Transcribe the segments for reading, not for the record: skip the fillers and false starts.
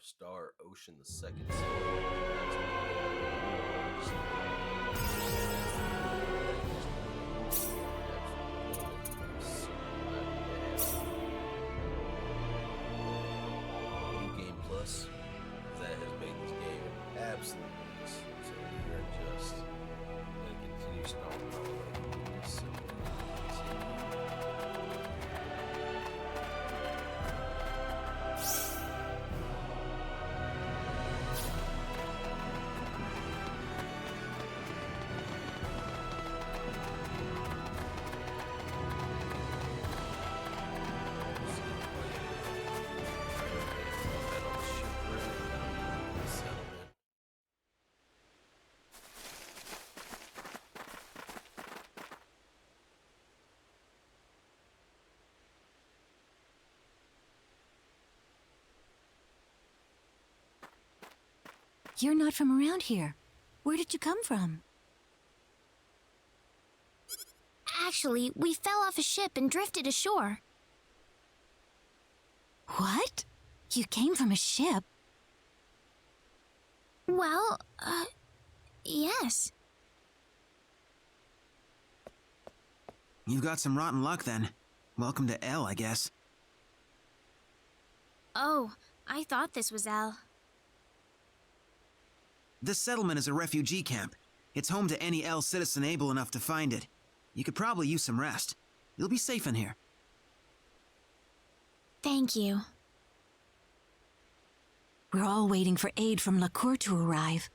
star ocean the second New Game Plus, that has made this game absolutely nice. So we are just going to continue stomping all over this. So You're not from around here. Where did you come from? Actually, we fell off a ship and drifted ashore. What? You came from a ship? Well, yes. You've got some rotten luck then. Welcome to L, I guess. Oh, I thought this was L. This settlement is a refugee camp. It's home to any L citizen able enough to find it. You could probably use some rest. You'll be safe in here. Thank you. We're all waiting for aid from LaCour to arrive.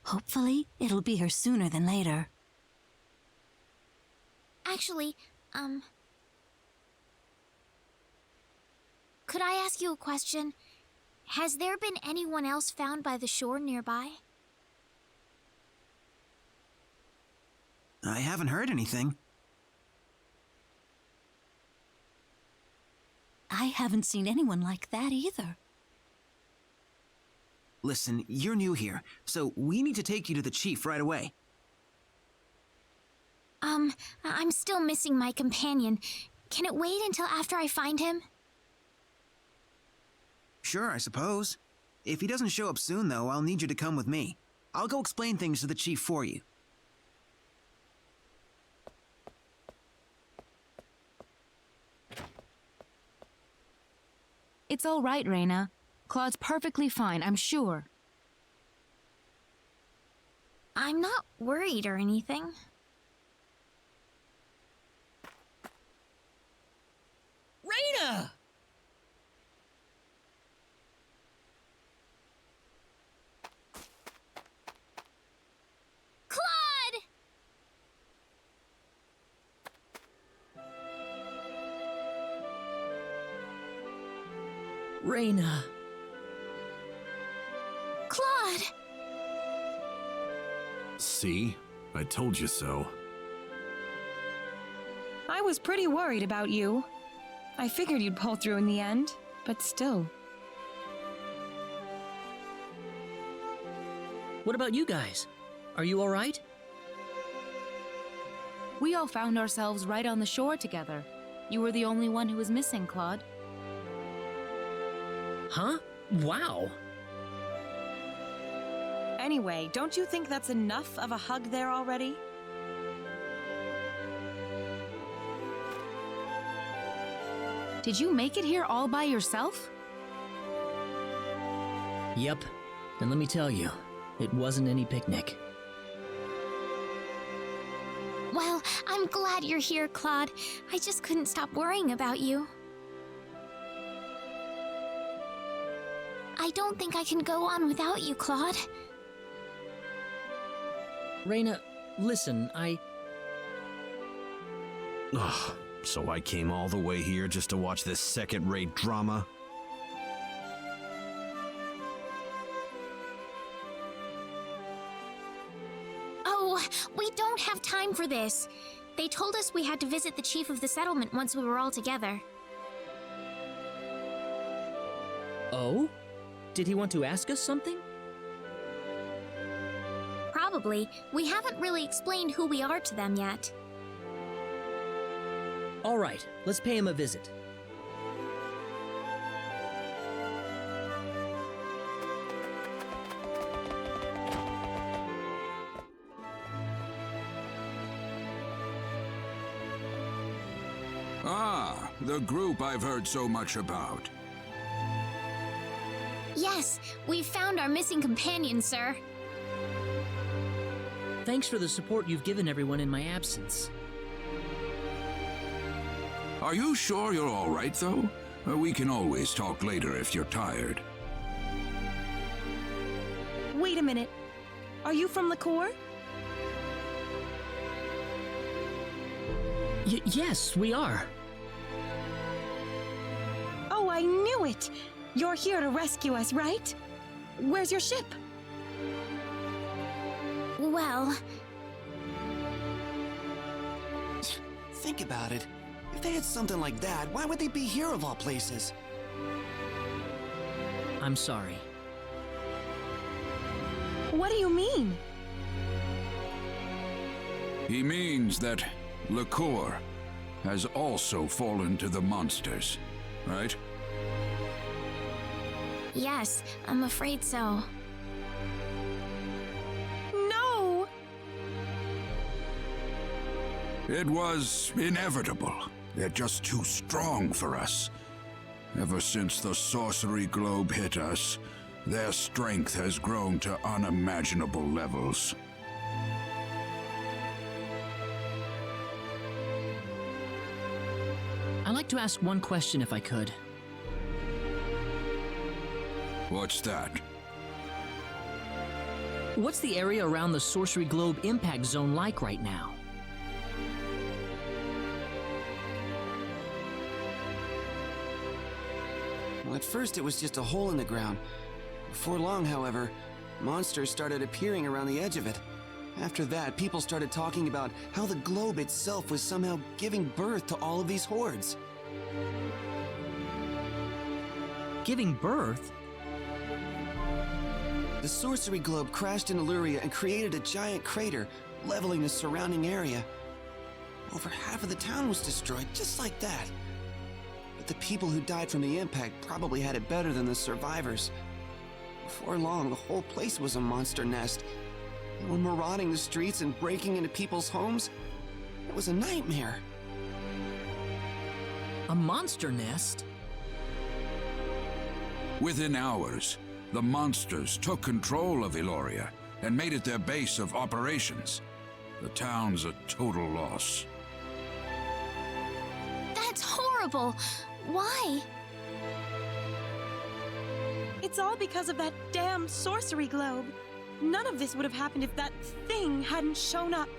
Hopefully, it'll be here sooner than later. Actually, could I ask you a question? Has there been anyone else found by the shore nearby? I haven't heard anything. I haven't seen anyone like that either. Listen, you're new here, so we need to take you to the chief right away. I'm still missing my companion. Can it wait until after I find him? Sure, I suppose. If he doesn't show up soon, though, I'll need you to come with me. I'll go explain things to the chief for you. It's all right, Reyna. Claude's perfectly fine, I'm sure. I'm not worried or anything. Reyna! Claude! Reyna. Claude! See? I told you so. I was pretty worried about you. I figured you'd pull through in the end, but still. What about you guys? Are you alright? We all found ourselves right on the shore together. You were the only one who was missing, Claude. Huh? Wow! Anyway, don't you think that's enough of a hug there already? Did you make it here all by yourself? Yep. And let me tell you, it wasn't any picnic. Well, I'm glad you're here, Claude. I just couldn't stop worrying about you. I don't think I can go on without you, Claude. Reyna, listen, Ugh, so I came all the way here just to watch this second-rate drama? Oh, we don't have time for this. They told us we had to visit the chief of the settlement once we were all together. Oh? Did he want to ask us something? Probably. We haven't really explained who we are to them yet. Alright, let's pay him a visit. The group I've heard so much about. Yes, we've found our missing companion, sir. Thanks for the support you've given everyone in my absence. Are you sure you're all right, though? We can always talk later if you're tired. Wait a minute. Are you from the Corps? Yes, we are. Oh, I knew it! You're here to rescue us, right? Where's your ship? Well, Think about it. If they had something like that, why would they be here of all places? I'm sorry. What do you mean? He means that LaCour has also fallen to the monsters, right? yes, I'm afraid so. No! It was inevitable. They're just too strong for us. Ever since the sorcery globe hit us, their strength has grown to unimaginable levels. I'd like to ask one question if I could. What's that? What's the area around the Sorcery Globe impact zone like right now? Well, at first it was just a hole in the ground. Before long, however, monsters started appearing around the edge of it. After that, people started talking about how the globe itself was somehow giving birth to all of these hordes. Giving birth? The sorcery globe crashed in Illyria and created a giant crater, leveling the surrounding area. Over half of the town was destroyed, just like that. But the people who died from the impact probably had it better than the survivors. Before long, the whole place was a monster nest. They were marauding the streets and breaking into people's homes. It was a nightmare. A monster nest? Within hours, the monsters took control of Illyria and made it their base of operations. The town's a total loss. That's horrible. Why? It's all because of that damn sorcery globe. None of this would have happened if that thing hadn't shown up.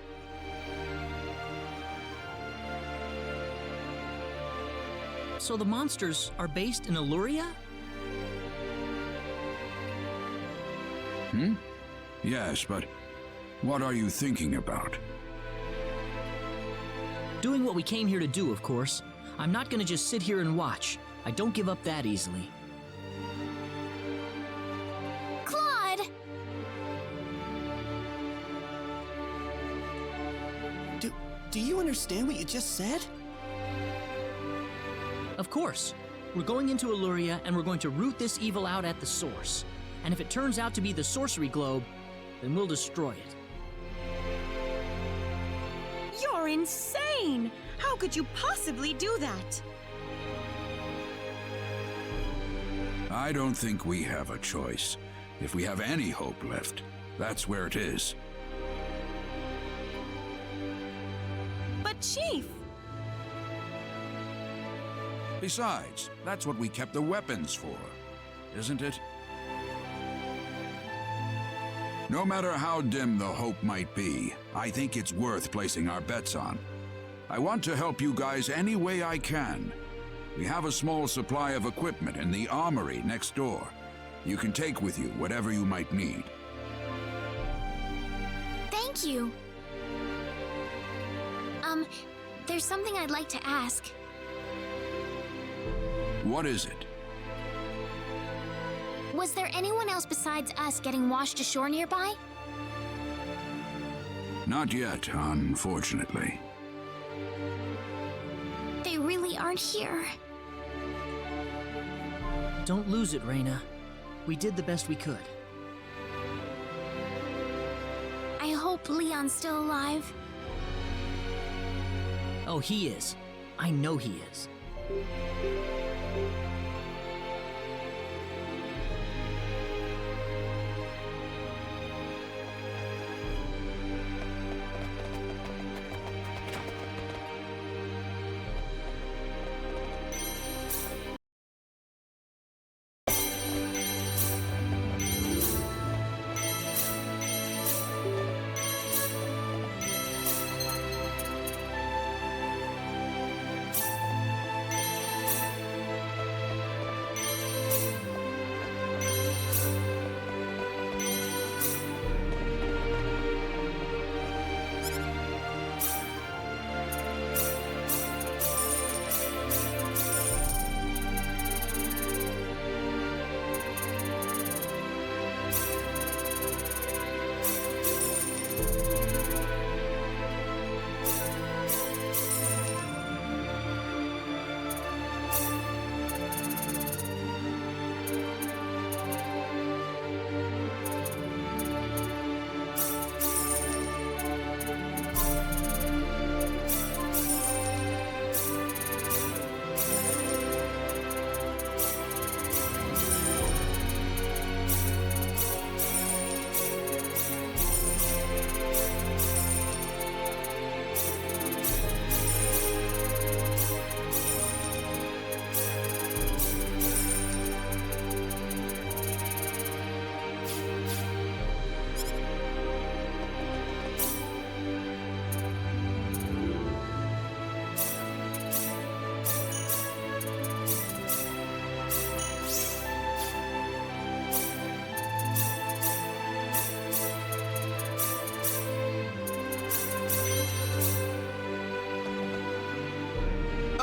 So the monsters are based in Illyria? Yes, but what are you thinking about? Doing what we came here to do, of course. I'm not gonna just sit here and watch. I don't give up that easily. Claude! Do you understand what you just said? Of course. We're going into Illyria and we're going to root this evil out at the source. And if it turns out to be the Sorcery Globe, then we'll destroy it. You're insane! How could you possibly do that? I don't think we have a choice. If we have any hope left, that's where it is. But Chief! Besides, that's what we kept the weapons for, isn't it? No matter how dim the hope might be, I think it's worth placing our bets on. I want to help you guys any way I can. We have a small supply of equipment in the armory next door. You can take with you whatever you might need. Thank you. There's something I'd like to ask. What is it? Was there anyone else besides us getting washed ashore nearby? Not yet, unfortunately. They really aren't here. Don't lose it, Reyna. We did the best we could. I hope Leon's still alive. Oh, he is. I know he is.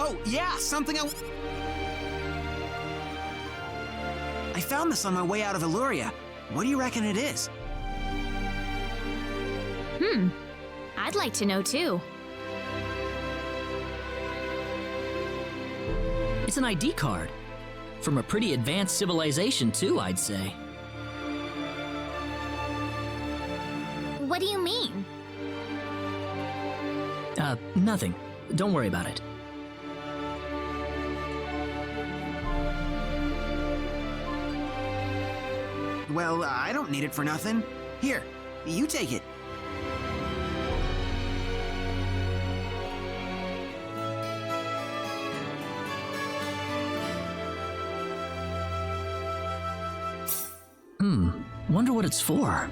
Oh, yeah, something I found this on my way out of Illuria. What do you reckon it is? I'd like to know too. It's an ID card. From a pretty advanced civilization, too, I'd say. What do you mean? Nothing. Don't worry about it. Well, I don't need it for nothing. Here, you take it. Wonder what it's for.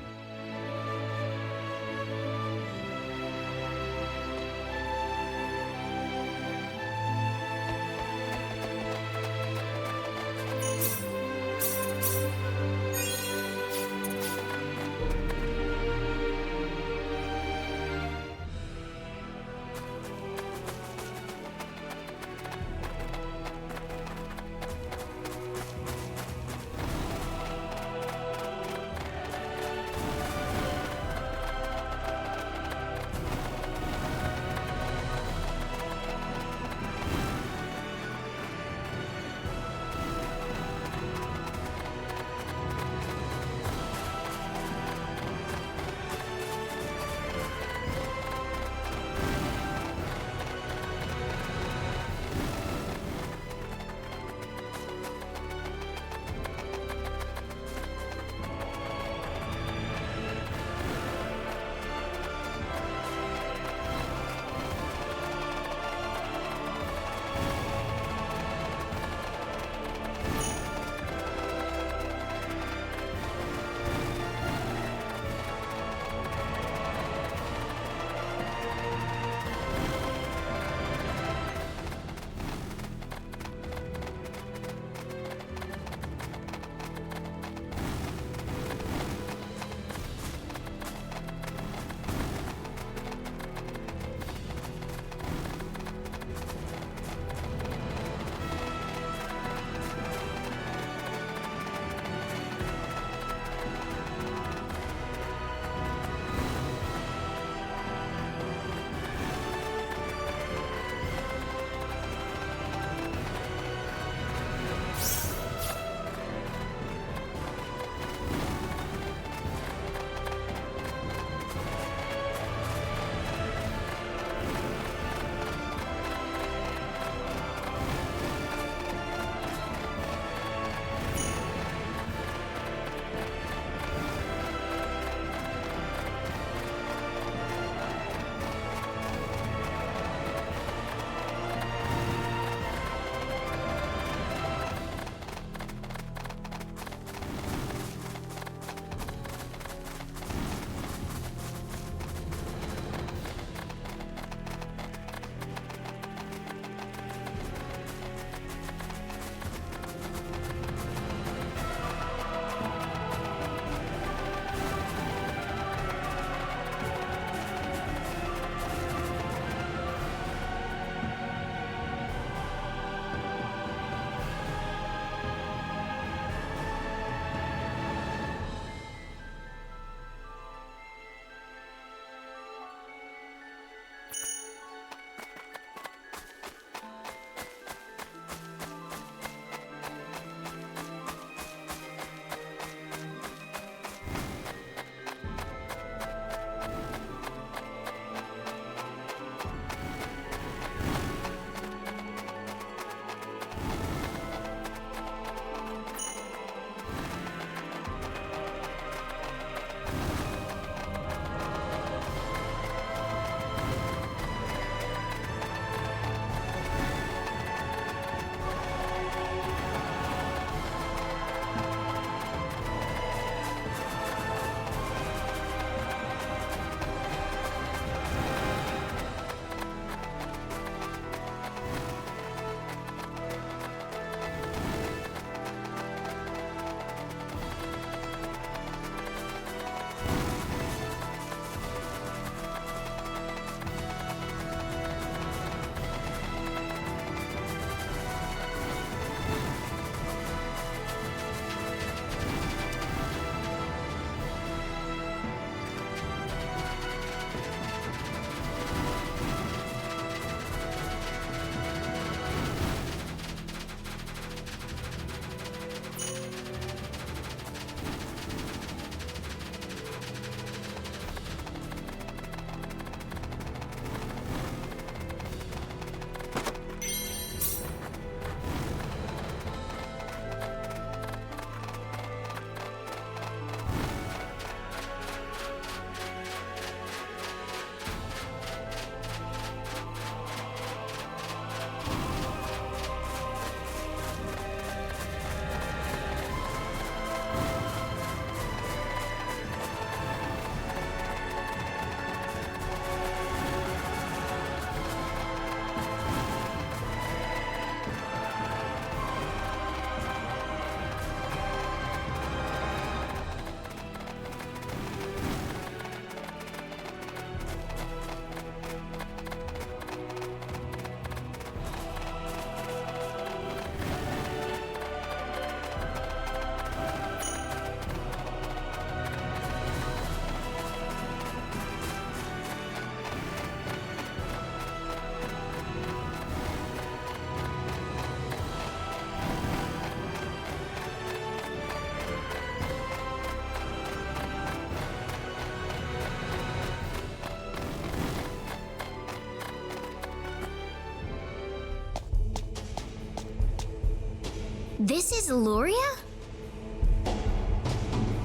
This is Luria?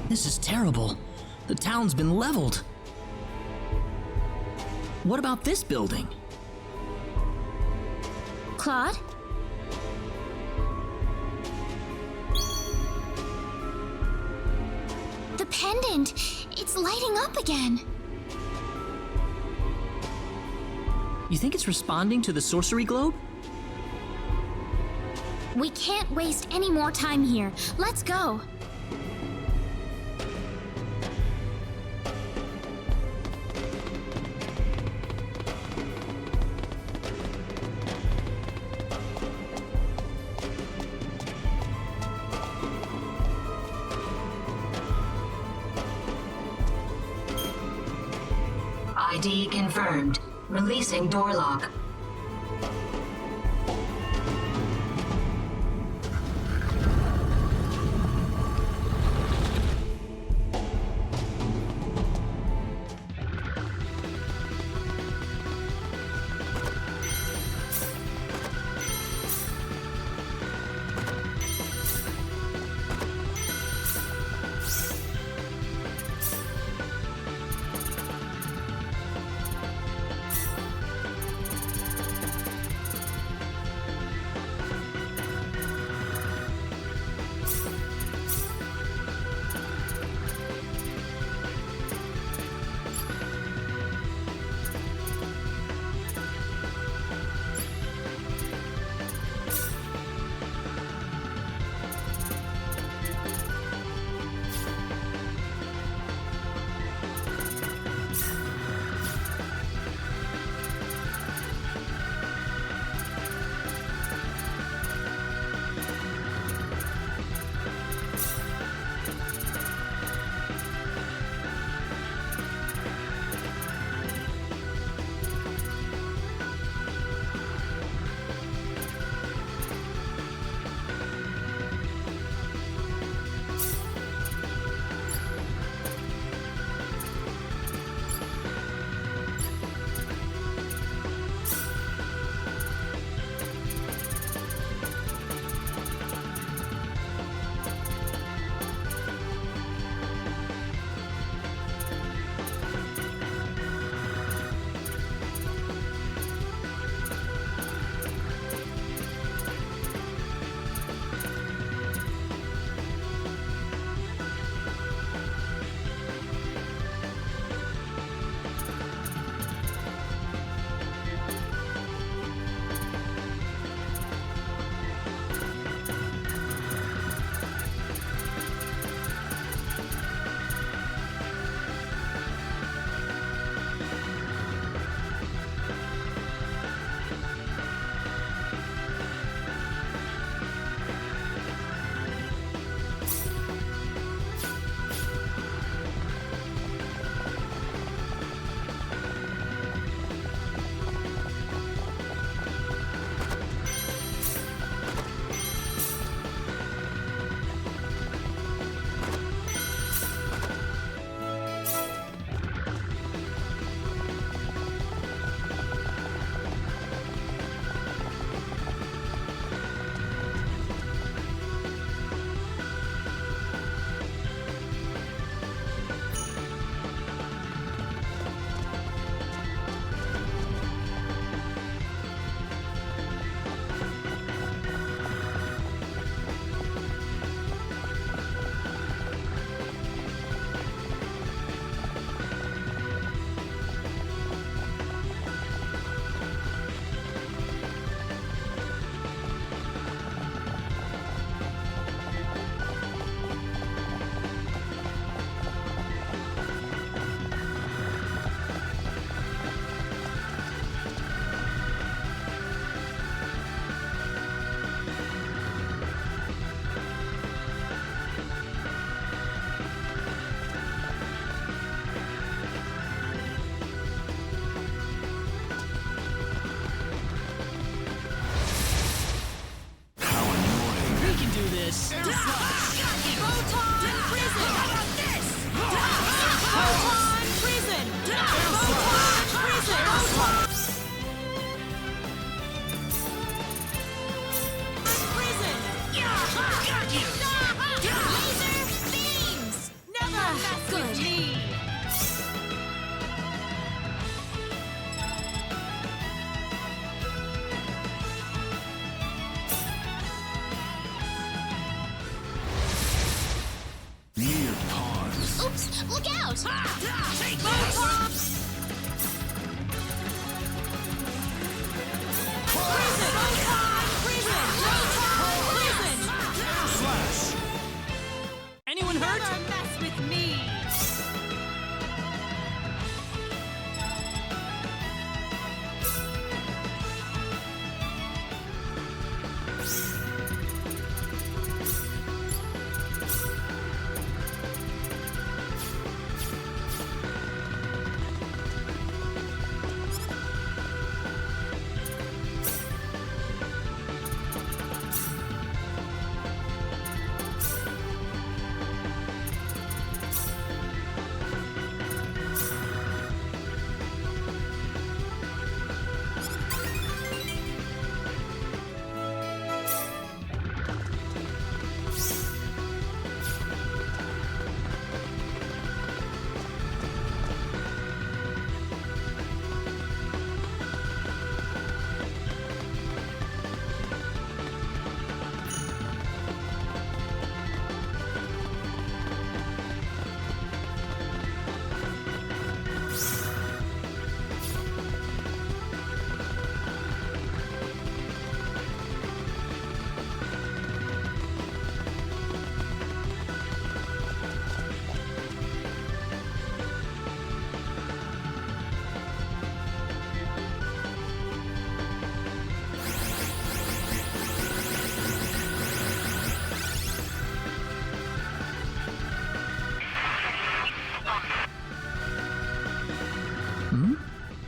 This is terrible. The town's been leveled. What about this building? Claude? The pendant! It's lighting up again! You think it's responding to the sorcery globe? We can't waste any more time here. Let's go! ID confirmed. Releasing door lock.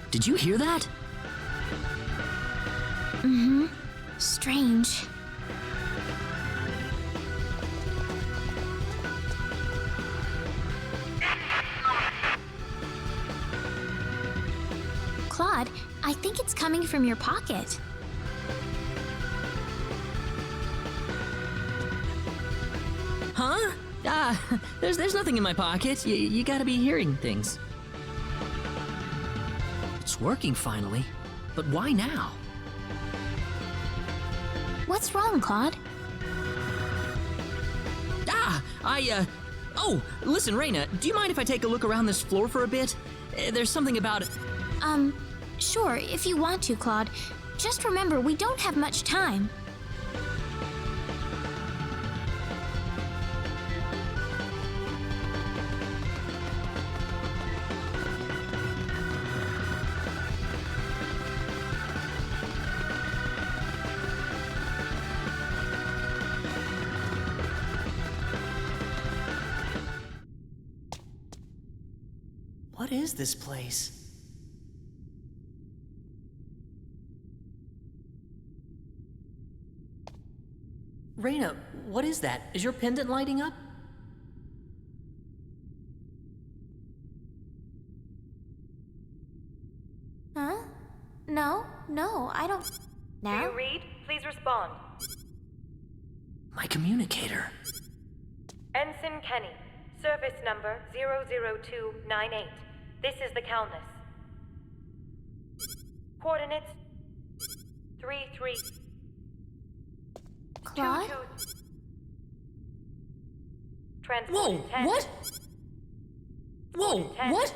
Did you hear that? Strange. Claude, I think it's coming from your pocket. Huh? There's nothing in my pocket. You gotta be hearing things. It's working finally. But why now? What's wrong, Claude? Oh, listen, Reina, do you mind if I take a look around this floor for a bit? There's something about it. Sure, if you want to, Claude. Just remember, we don't have much time. What is this place? Reina, what is that? Is your pendant lighting up? Huh? No, I don't... Do Now? you read? Please respond. My communicator. Ensign Kenny, service number 00298. This is the Calnus. Coordinates 33... Claude? Whoa, Transport 10, what? Whoa, 10, what?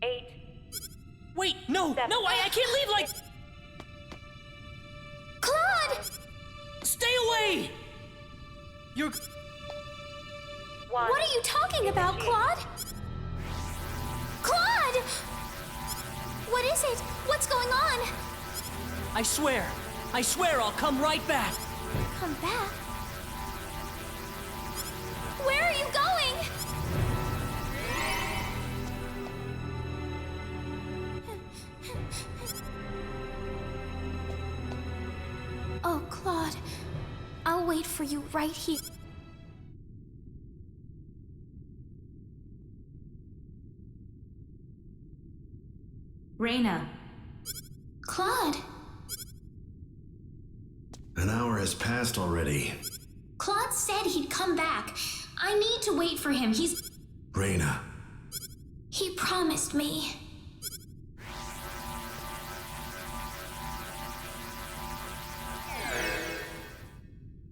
8... Wait, no, I can't leave like... Claude! Stay away! You're... 1... What are you talking about, Claude? Claude! What is it? What's going on? I swear I'll come right back. Come back? Where are you going? Oh, Claude. I'll wait for you right here. Reina. Claude! An hour has passed already. Claude said he'd come back. I need to wait for him. Reina. He promised me.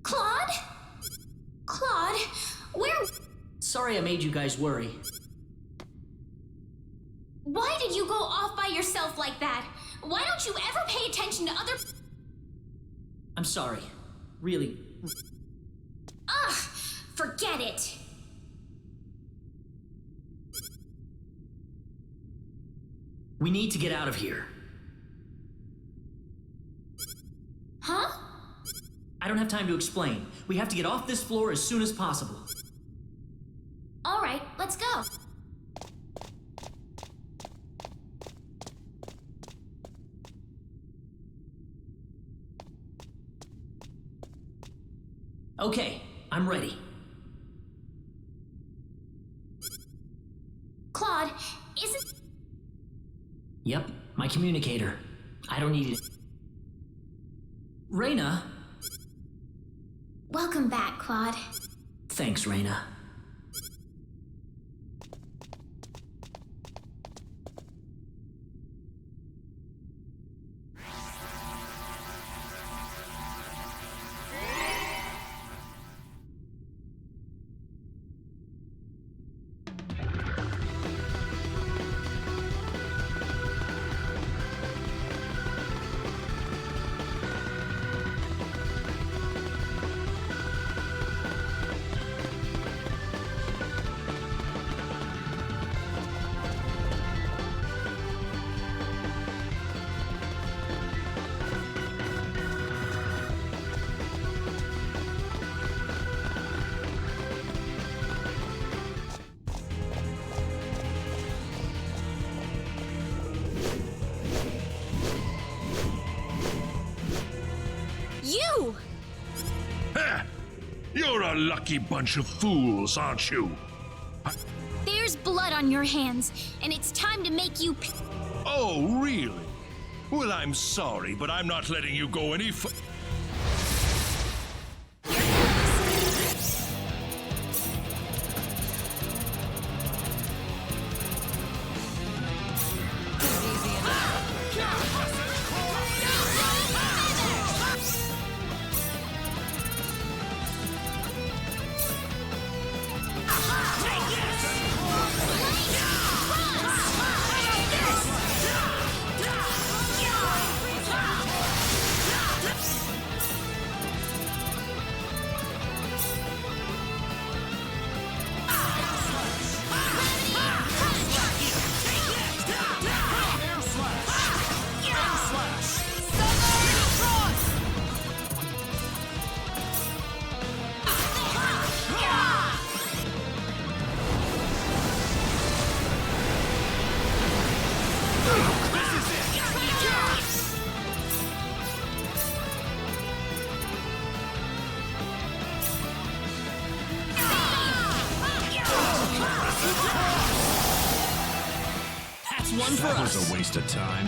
Claude? Claude, where... Sorry I made you guys worry. Why did you go off by yourself like that? Why don't you ever pay attention to other... I'm sorry. Really. Ugh! Forget it! We need to get out of here. Huh? I don't have time to explain. We have to get off this floor as soon as possible. All right, let's go. Okay, I'm ready. Claude, isn't... Yep, my communicator. I don't need it. Reina? Welcome back, Claude. Thanks, Reina. a lucky bunch of fools, aren't you? There's blood on your hands, and it's time to make you Oh, really? Well, I'm sorry, but I'm not letting you go any One for That us. was a waste of time.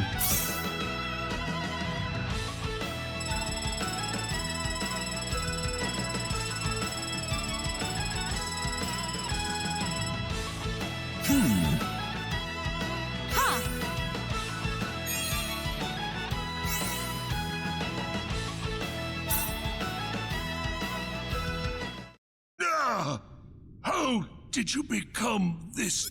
How did you become this?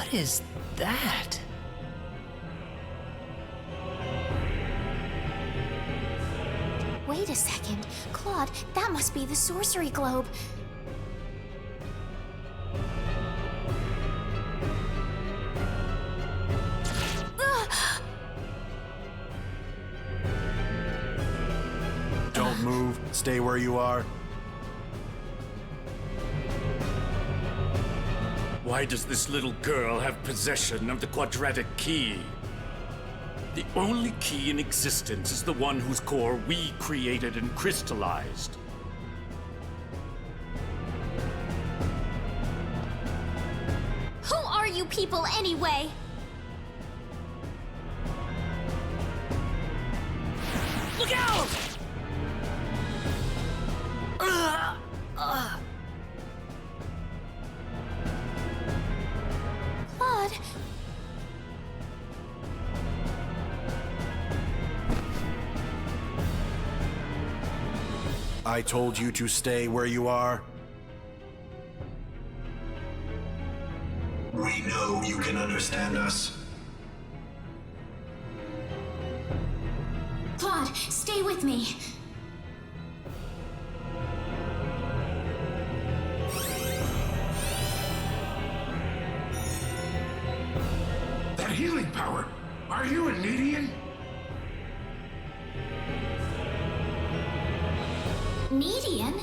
What is that? Wait a second. Claude, that must be the sorcery globe. Don't move. Stay where you are. Why does this little girl have possession of the quadratic key? The only key in existence is the one whose core we created and crystallized. Who are you people anyway? Look out! Claude, I told you to stay where you are. We know you can understand us. Claude, stay with me. That healing power! Are you a Nidian? Median?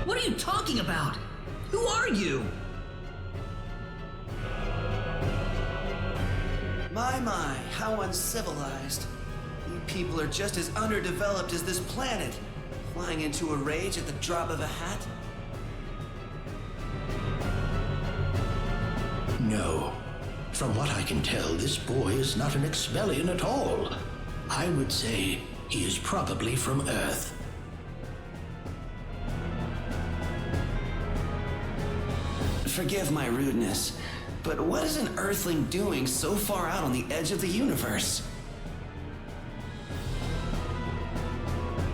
What are you talking about? Who are you? My, how uncivilized. You people are just as underdeveloped as this planet. Flying into a rage at the drop of a hat? No. From what I can tell, this boy is not an Expellian at all. I would say he is probably from Earth. Forgive my rudeness, but what is an Earthling doing so far out on the edge of the universe?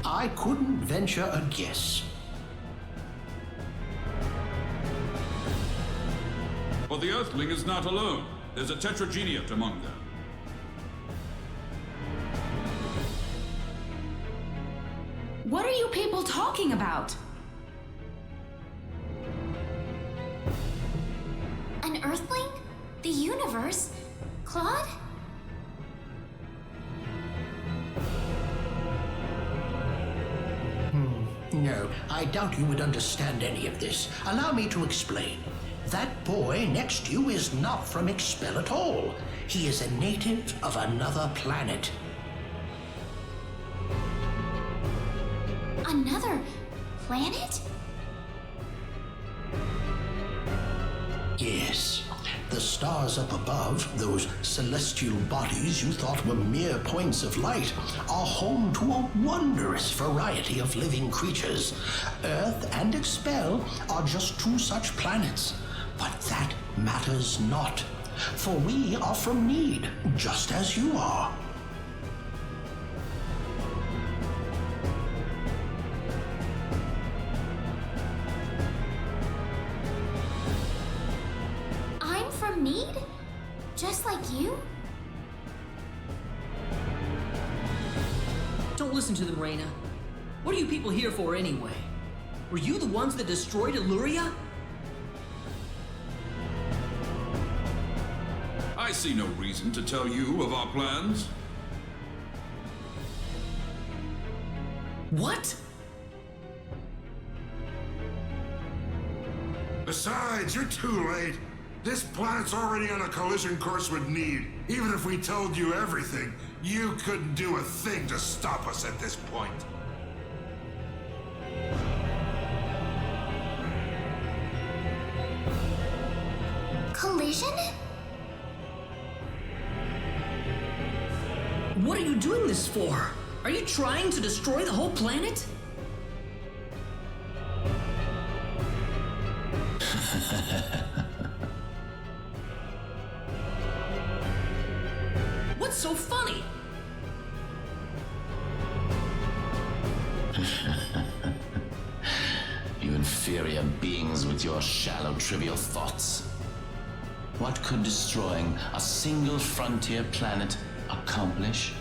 I couldn't venture a guess. But the Earthling is not alone. There's a tetrageniate among them. What are you people talking about? An Earthling? The universe? Claude? No, I doubt you would understand any of this. Allow me to explain. That boy next to you is not from Expel at all. He is a native of another planet. Another planet? Yes. The stars up above, those celestial bodies you thought were mere points of light, are home to a wondrous variety of living creatures. Earth and Expel are just two such planets. But that matters not, for we are from Need, just as you are. I'm from Need? Just like you? Don't listen to them, Reyna. What are you people here for anyway? Were you the ones that destroyed Illyria? I see no reason to tell you of our plans. What? Besides, you're too late. This planet's already on a collision course with Need. Even if we told you everything, you couldn't do a thing to stop us at this point. Collision? What are you doing this for? Are you trying to destroy the whole planet? What's so funny? You inferior beings with your shallow, trivial thoughts. What could destroying a single frontier planet accomplish?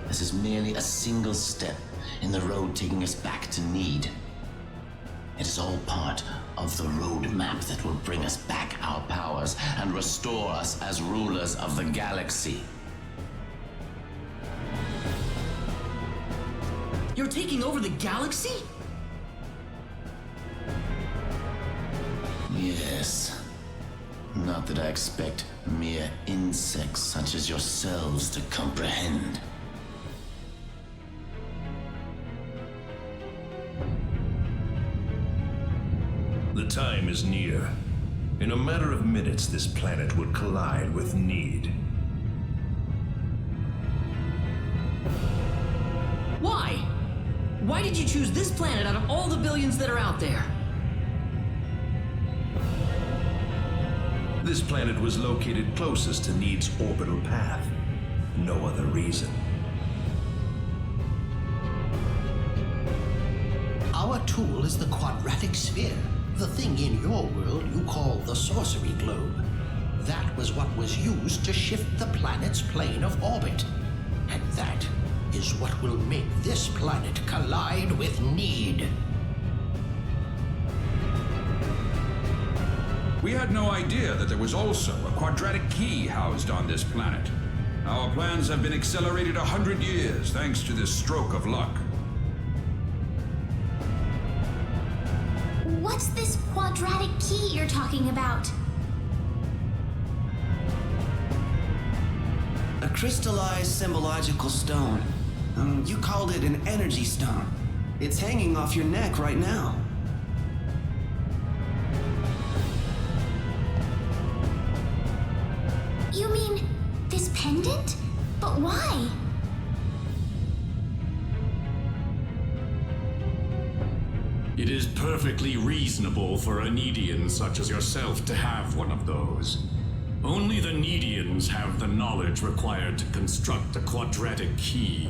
This is merely a single step in the road taking us back to Need. It is all part of the roadmap that will bring us back our powers and restore us as rulers of the galaxy. You're taking over the galaxy? Yes. Not that I expect mere insects such as yourselves to comprehend. The time is near. In a matter of minutes, this planet will collide with Need. Why? Why did you choose this planet out of all the billions that are out there? This planet was located closest to Need's orbital path. No other reason. Our tool is the quadratic sphere, the thing in your world you call the sorcery globe. That was what was used to shift the planet's plane of orbit. And that is what will make this planet collide with Need. We had no idea that there was also a quadratic key housed on this planet. Our plans have been accelerated 100 years thanks to this stroke of luck. What's this quadratic key you're talking about? A crystallized symbological stone. You called it an energy stone. It's hanging off your neck right now. You mean this pendant? But why? It is perfectly reasonable for a Needian such as yourself to have one of those. Only the Needians have the knowledge required to construct a quadratic key.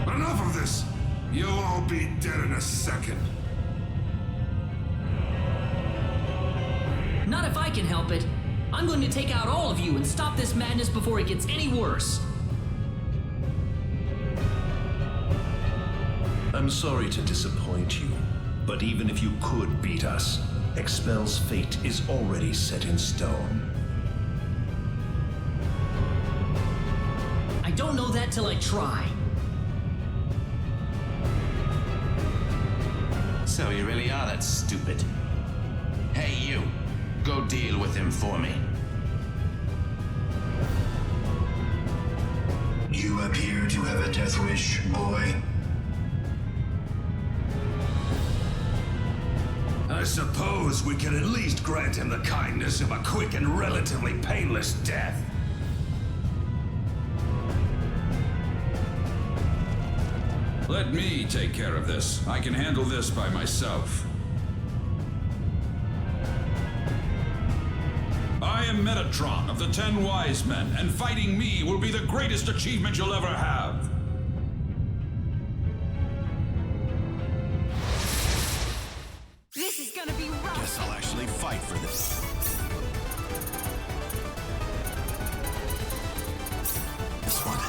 Enough of this! You'll all be dead in a second. Not if I can help it. I'm going to take out all of you and stop this madness before it gets any worse. I'm sorry to disappoint you, but even if you could beat us, Expel's fate is already set in stone. I don't know that till I try. So you really are that stupid. Hey, you. Go deal with him for me. You appear to have a death wish, boy. I suppose we can at least grant him the kindness of a quick and relatively painless death. Let me take care of this. I can handle this by myself. I am Metatron of the 10 Wise Men, and fighting me will be the greatest achievement you'll ever have. This is gonna be rough. Guess I'll actually fight for this. This one.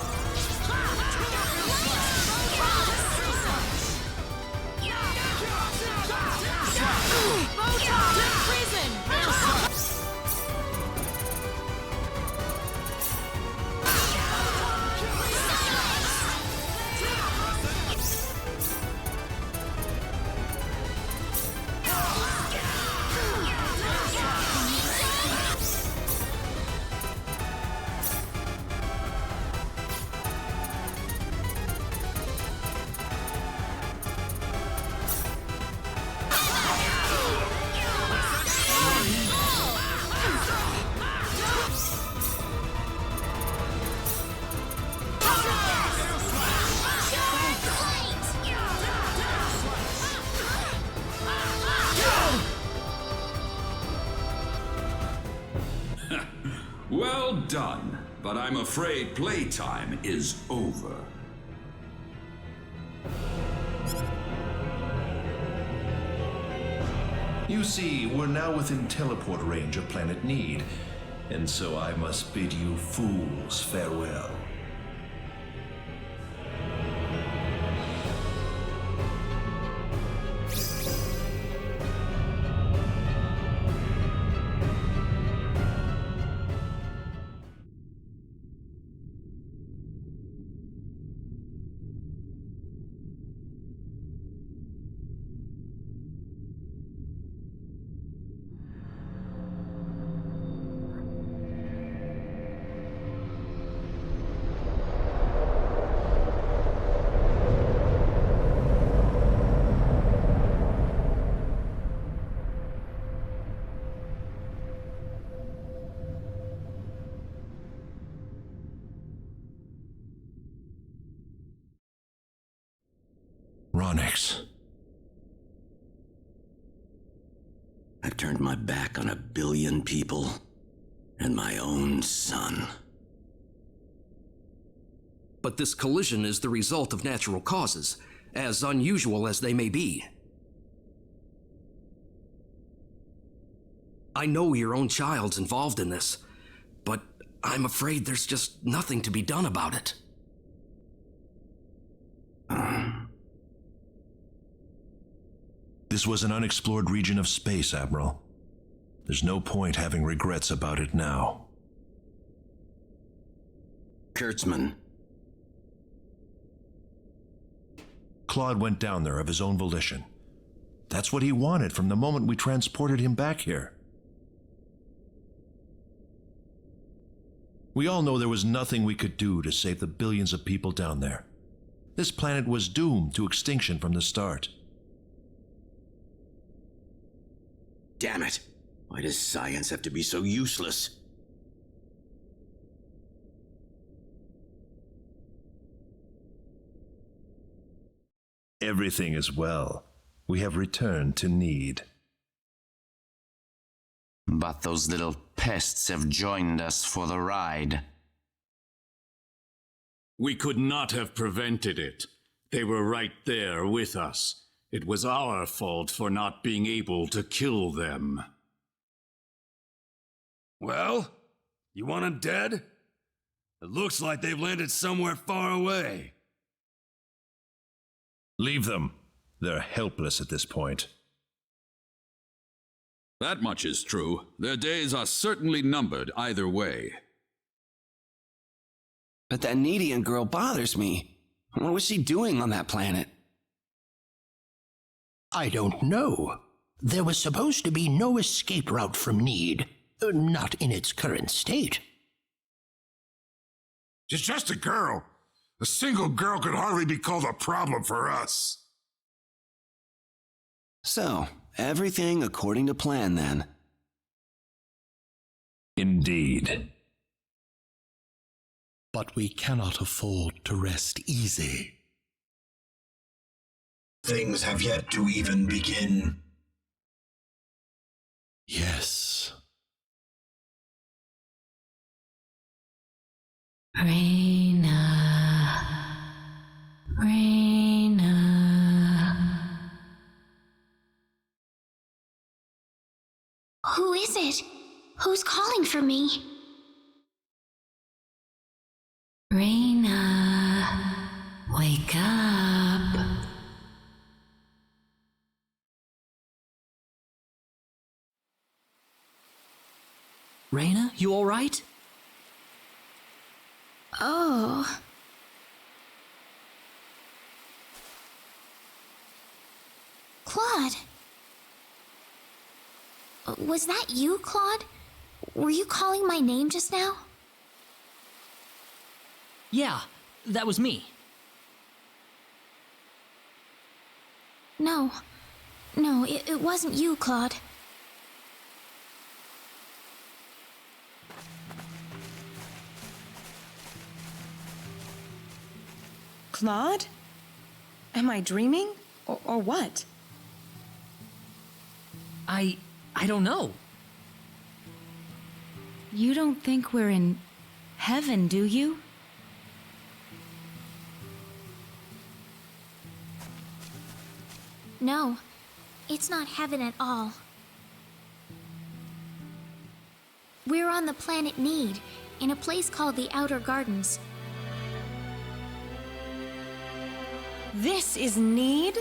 Well done, but I'm afraid playtime is over. You see, we're now within teleport range of Planet Need, and so I must bid you fools farewell. Ronix. I've turned my back on 1 billion people and my own son. But this collision is the result of natural causes, as unusual as they may be. I know your own child's involved in this, but I'm afraid there's just nothing to be done about it. This was an unexplored region of space, Admiral. There's no point having regrets about it now. Kurtzman. Claude went down there of his own volition. That's what he wanted from the moment we transported him back here. We all know there was nothing we could do to save the billions of people down there. This planet was doomed to extinction from the start. Damn it! Why does science have to be so useless? Everything is well. We have returned to Need. But those little pests have joined us for the ride. We could not have prevented it. They were right there with us. It was our fault for not being able to kill them. Well, you want them dead? It looks like they've landed somewhere far away. Leave them. They're helpless at this point. That much is true. Their days are certainly numbered either way. But that Needian girl bothers me. What was she doing on that planet? I don't know. There was supposed to be no escape route from Need. Not in its current state. She's just a girl. A single girl could hardly be called a problem for us. So, everything according to plan then. Indeed. But we cannot afford to rest easy. Things have yet to even begin. Yes. Raina. Who is it? Who's calling for me? Raina, wake up. Raina, you all right? Oh. Claude. Was that you, Claude? Were you calling my name just now? Yeah, that was me. No, it wasn't you, Claude. Claude? Am I dreaming? Or what? I don't know. You don't think we're in heaven, do you? No, it's not heaven at all. We're on the planet Need, in a place called the Outer Gardens. This is Need?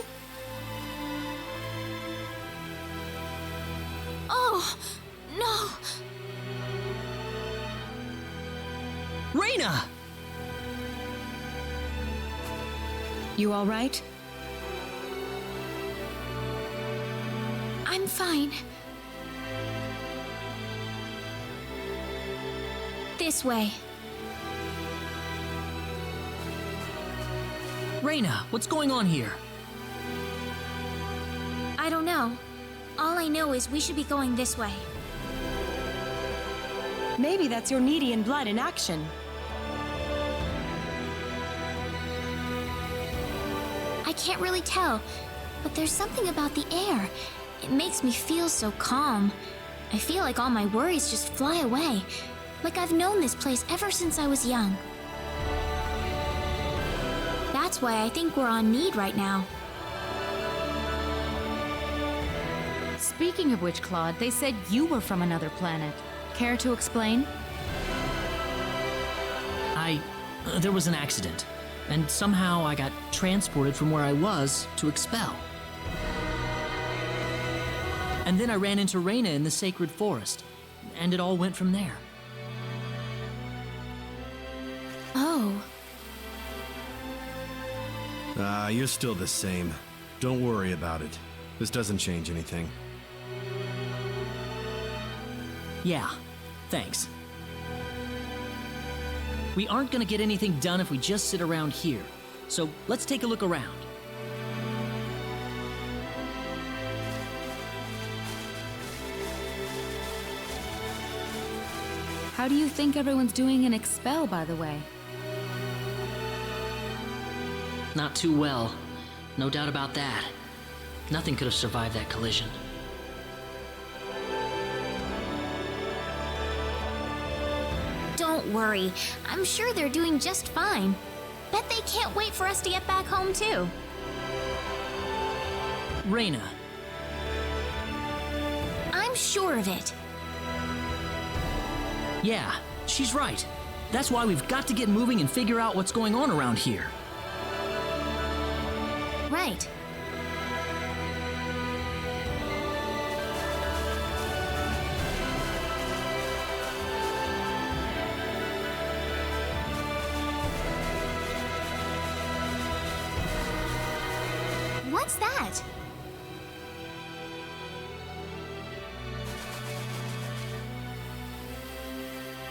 Oh, no! Raina! You all right? I'm fine. This way. Raina, what's going on here? I don't know. All I know is we should be going this way. Maybe that's your Needian blood in action. I can't really tell, but there's something about the air. It makes me feel so calm. I feel like all my worries just fly away, like I've known this place ever since I was young. That's why I think we're on Need right now. Speaking of which, Claude, they said you were from another planet. Care to explain? There was an accident, and somehow I got transported from where I was to Expel. And then I ran into Reyna in the sacred forest, and it all went from there. Oh. You're still the same. Don't worry about it. This doesn't change anything. Yeah, thanks. We aren't gonna get anything done if we just sit around here, so let's take a look around. How do you think everyone's doing in Expel, by the way? Not too well. No doubt about that. Nothing could have survived that collision. Don't worry. I'm sure they're doing just fine. Bet they can't wait for us to get back home, too. Reyna. I'm sure of it. Yeah, she's right. That's why we've got to get moving and figure out what's going on around here. Right. What's that?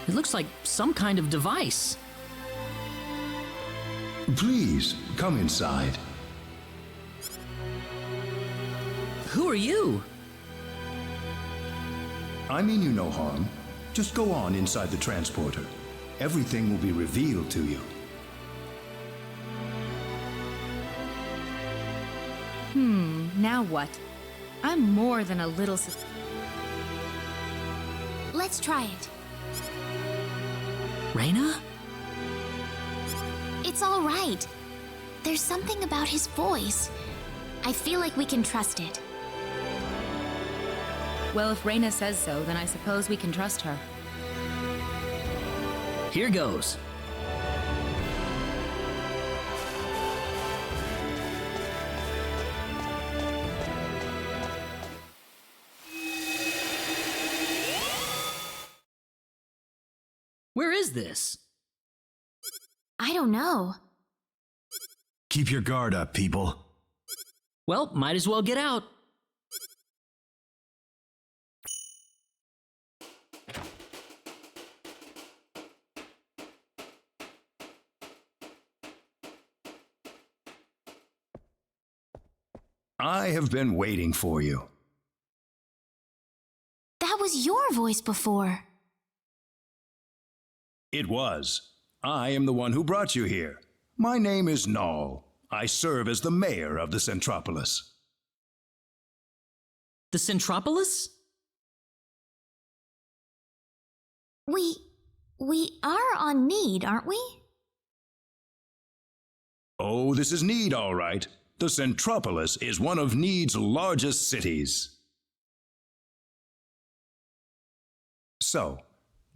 It looks like some kind of device. Please, come inside. Who are you? I mean you no harm. Just go on inside the transporter. Everything will be revealed to you. Now what? I'm more than a little Let's try it. Reyna? It's all right. There's something about his voice. I feel like we can trust it. Well, if Reyna says so, then I suppose we can trust her. Here goes. Where is this? I don't know. Keep your guard up, people. Well, might as well get out. I have been waiting for you. That was your voice before. It was. I am the one who brought you here. My name is Null. I serve as the mayor of the Centropolis. The Centropolis? We are on Need, aren't we? Oh, this is Need, all right. The Centropolis is one of Need's largest cities. So,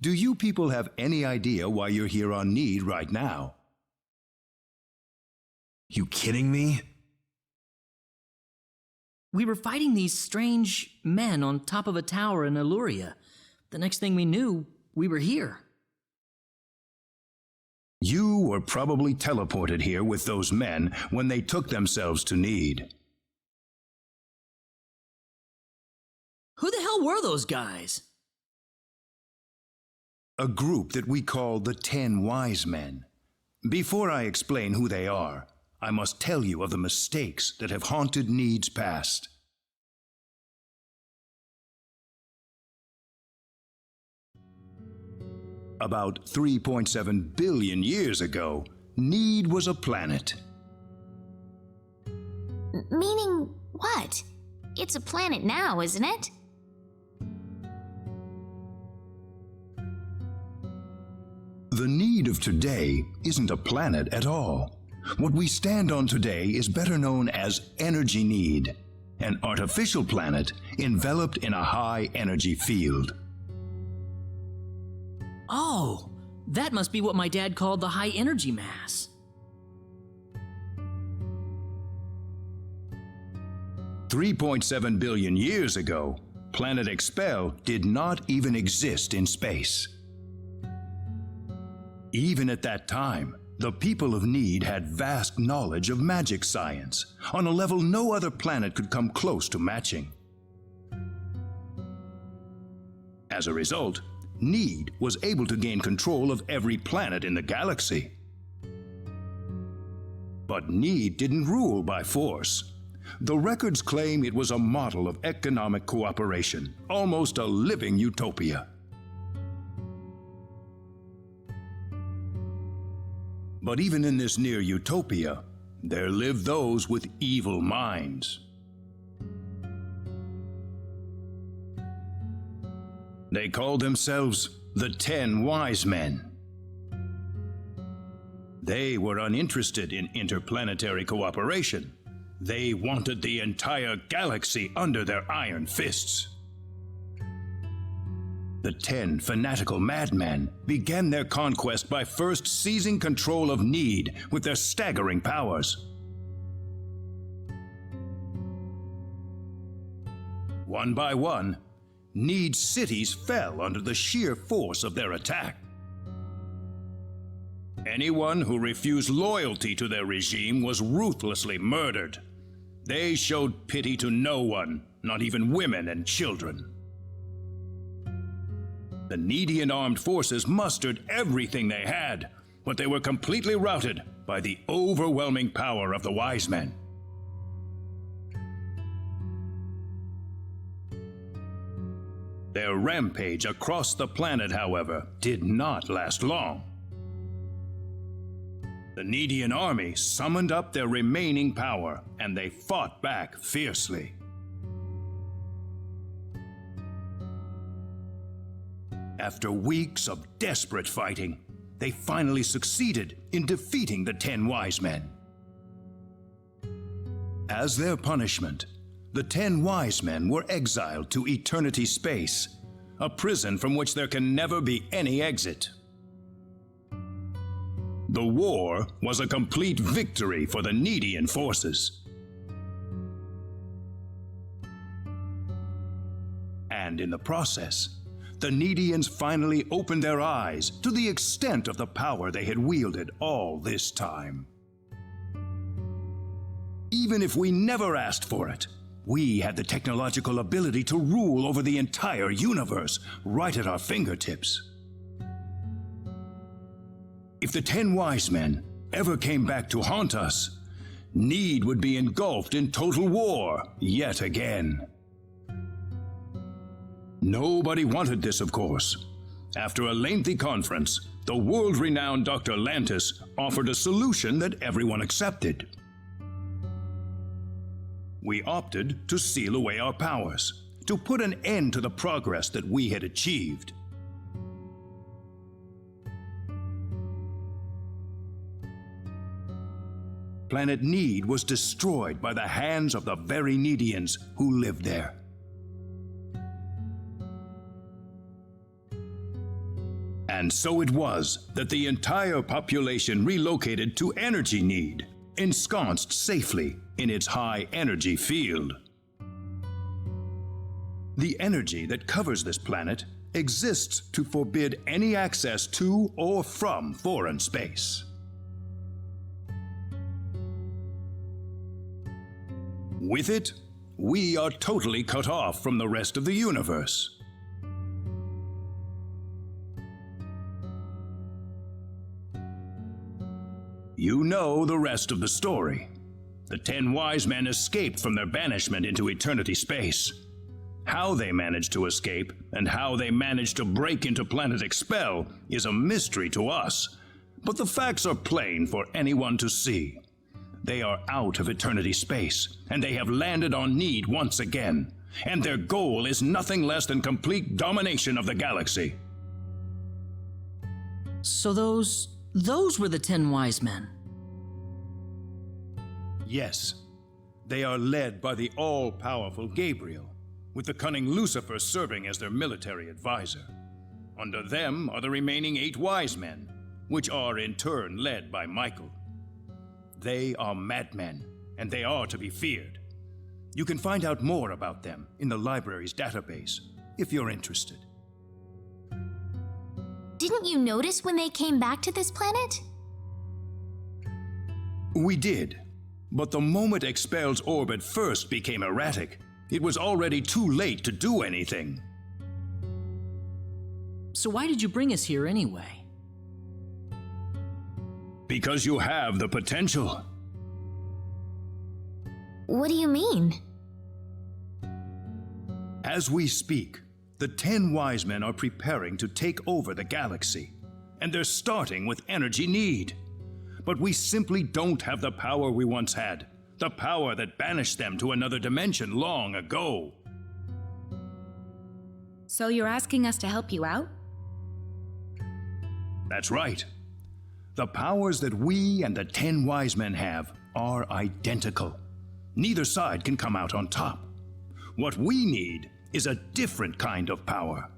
do you people have any idea why you're here on Need right now? You kidding me? We were fighting these strange men on top of a tower in Illyria. The next thing we knew, we were here. You were probably teleported here with those men when they took themselves to Need. Who the hell were those guys? A group that we call the 10 Wise Men. Before I explain who they are, I must tell you of the mistakes that have haunted Need's past. About 3.7 billion years ago, Need was a planet. Meaning what? It's a planet now, isn't it? The Need of today isn't a planet at all. What we stand on today is better known as Energy Need, an artificial planet enveloped in a high-energy field. Oh, that must be what my dad called the high energy mass. $3.7 billion years ago, planet Expel did not even exist in space. Even at that time, the people of Need had vast knowledge of magic science, on a level no other planet could come close to matching. As a result, Need was able to gain control of every planet in the galaxy. But Need didn't rule by force. The records claim it was a model of economic cooperation, almost a living utopia. But even in this near utopia, there lived those with evil minds. They called themselves the 10 Wise Men. They were uninterested in interplanetary cooperation. They wanted the entire galaxy under their iron fists. The 10 fanatical madmen began their conquest by first seizing control of Need with their staggering powers. One by one, Need's cities fell under the sheer force of their attack. Anyone who refused loyalty to their regime was ruthlessly murdered. They showed pity to no one, not even women and children. The Needian armed forces mustered everything they had, but they were completely routed by the overwhelming power of the Wise Men. Their rampage across the planet, however, did not last long. The Needian army summoned up their remaining power, and they fought back fiercely. After weeks of desperate fighting, they finally succeeded in defeating the 10 Wise Men. As their punishment, the 10 Wise Men were exiled to eternity space, a prison from which there can never be any exit. The war was a complete victory for the Needian forces. And in the process, the Needians finally opened their eyes to the extent of the power they had wielded all this time. Even if we never asked for it, we had the technological ability to rule over the entire universe right at our fingertips. If the 10 Wise Men ever came back to haunt us, Need would be engulfed in total war yet again. Nobody wanted this, of course. After a lengthy conference, the world-renowned Dr. Lantis offered a solution that everyone accepted. We opted to seal away our powers, to put an end to the progress that we had achieved. Planet Need was destroyed by the hands of the very Needians who lived there. And so it was that the entire population relocated to Energy Need, ensconced safely in its high energy field. The energy that covers this planet exists to forbid any access to or from foreign space. With it, we are totally cut off from the rest of the universe. You know the rest of the story. The 10 Wise Men escaped from their banishment into eternity space. How they managed to escape and how they managed to break into planet Expel is a mystery to us, but the facts are plain for anyone to see. They are out of eternity space, and they have landed on Need once again, and their goal is nothing less than complete domination of the galaxy. So those were the 10 Wise Men. Yes, they are led by the all-powerful Gabriel, with the cunning Lucifer serving as their military advisor. Under them are the remaining 8 Wise Men, which are in turn led by Michael. They are madmen, and they are to be feared. You can find out more about them in the library's database, if you're interested. Didn't you notice when they came back to this planet? We did. But the moment Expel's orbit first became erratic, it was already too late to do anything. So why did you bring us here anyway? Because you have the potential. What do you mean? As we speak, the 10 wise men are preparing to take over the galaxy, and they're starting with energy need. But we simply don't have the power we once had, the power that banished them to another dimension long ago. So you're asking us to help you out? That's right. The powers that we and the 10 wise men have are identical. Neither side can come out on top. What we need is a different kind of power.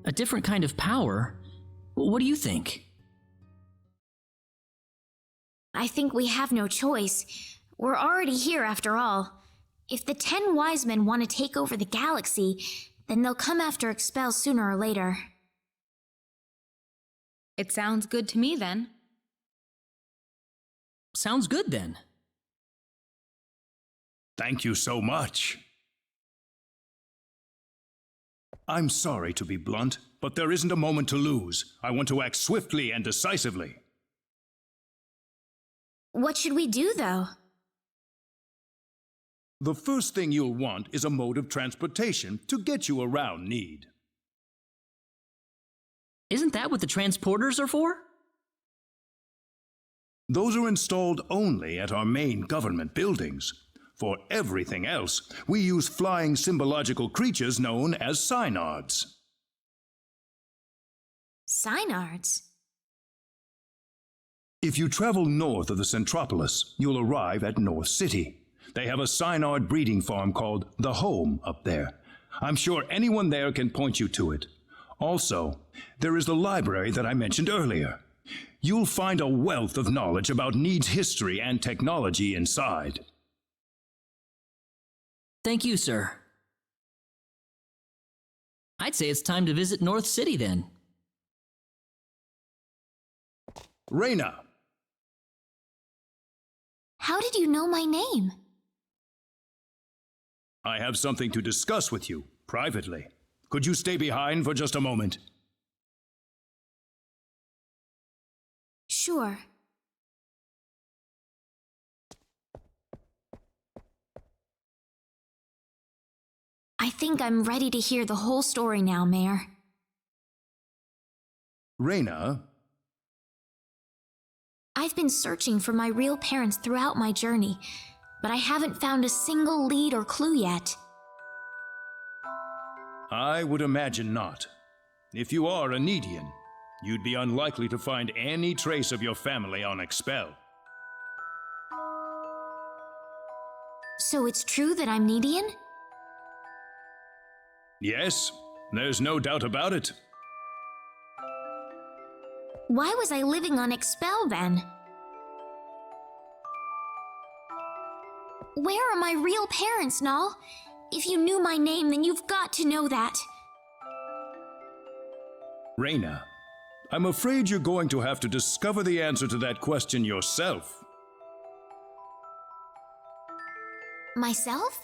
A different kind of power? What do you think? I think we have no choice. We're already here after all. If the 10 wise men want to take over the galaxy, then they'll come after Expel sooner or later. It sounds good to me then. Sounds good then. Thank you so much. I'm sorry to be blunt, but there isn't a moment to lose. I want to act swiftly and decisively. What should we do, though? The first thing you'll want is a mode of transportation to get you around need. Isn't that what the transporters are for? Those are installed only at our main government buildings. For everything else, we use flying symbological creatures known as synards. Synards? If you travel north of the Centropolis, you'll arrive at North City. They have a synard breeding farm called The Home up there. I'm sure anyone there can point you to it. Also, there is the library that I mentioned earlier. You'll find a wealth of knowledge about Need's history and technology inside. Thank you, sir. I'd say it's time to visit North City then. Reyna! How did you know my name? I have something to discuss with you, privately. Could you stay behind for just a moment? Sure. I think I'm ready to hear the whole story now, Mayor. Reyna? I've been searching for my real parents throughout my journey, but I haven't found a single lead or clue yet. I would imagine not. If you are a Needian, you'd be unlikely to find any trace of your family on Expel. So it's true that I'm Needian? Yes, there's no doubt about it. Why was I living on Expel then? Where are my real parents, Null? If you knew my name, then you've got to know that. Reyna, I'm afraid you're going to have to discover the answer to that question yourself. Myself?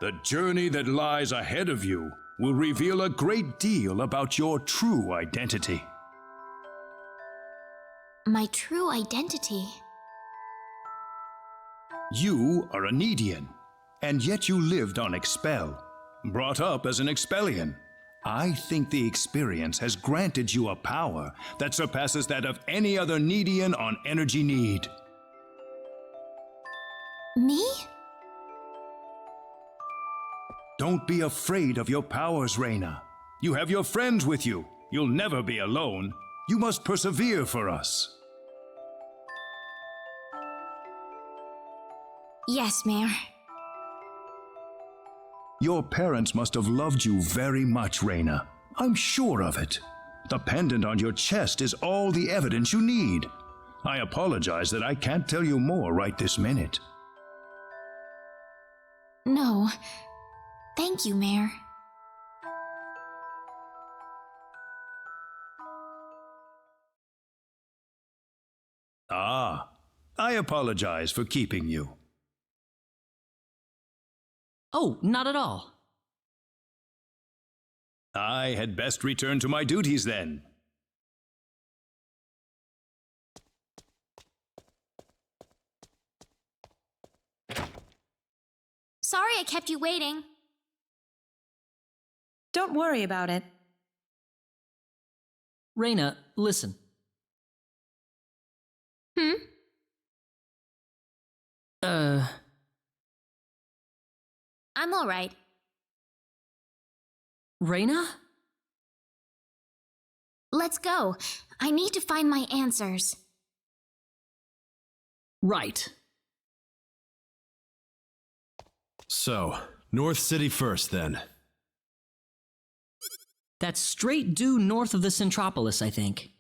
The journey that lies ahead of you will reveal a great deal about your true identity. My true identity? You are a Needian, and yet you lived on Expel, brought up as an Expellian. I think the experience has granted you a power that surpasses that of any other Needian on Energy Need. Me? Don't be afraid of your powers, Reyna. You have your friends with you. You'll never be alone. You must persevere for us. Yes, Mayor. Your parents must have loved you very much, Reyna. I'm sure of it. The pendant on your chest is all the evidence you need. I apologize that I can't tell you more right this minute. No. Thank you, Mayor. Ah, I apologize for keeping you. Oh, not at all. I had best return to my duties then. Sorry I kept you waiting. Don't worry about it. Reyna, listen. Hmm? I'm alright. Reyna? Let's go. I need to find my answers. Right. So, North City first, then. That's straight due north of the Centropolis, I think.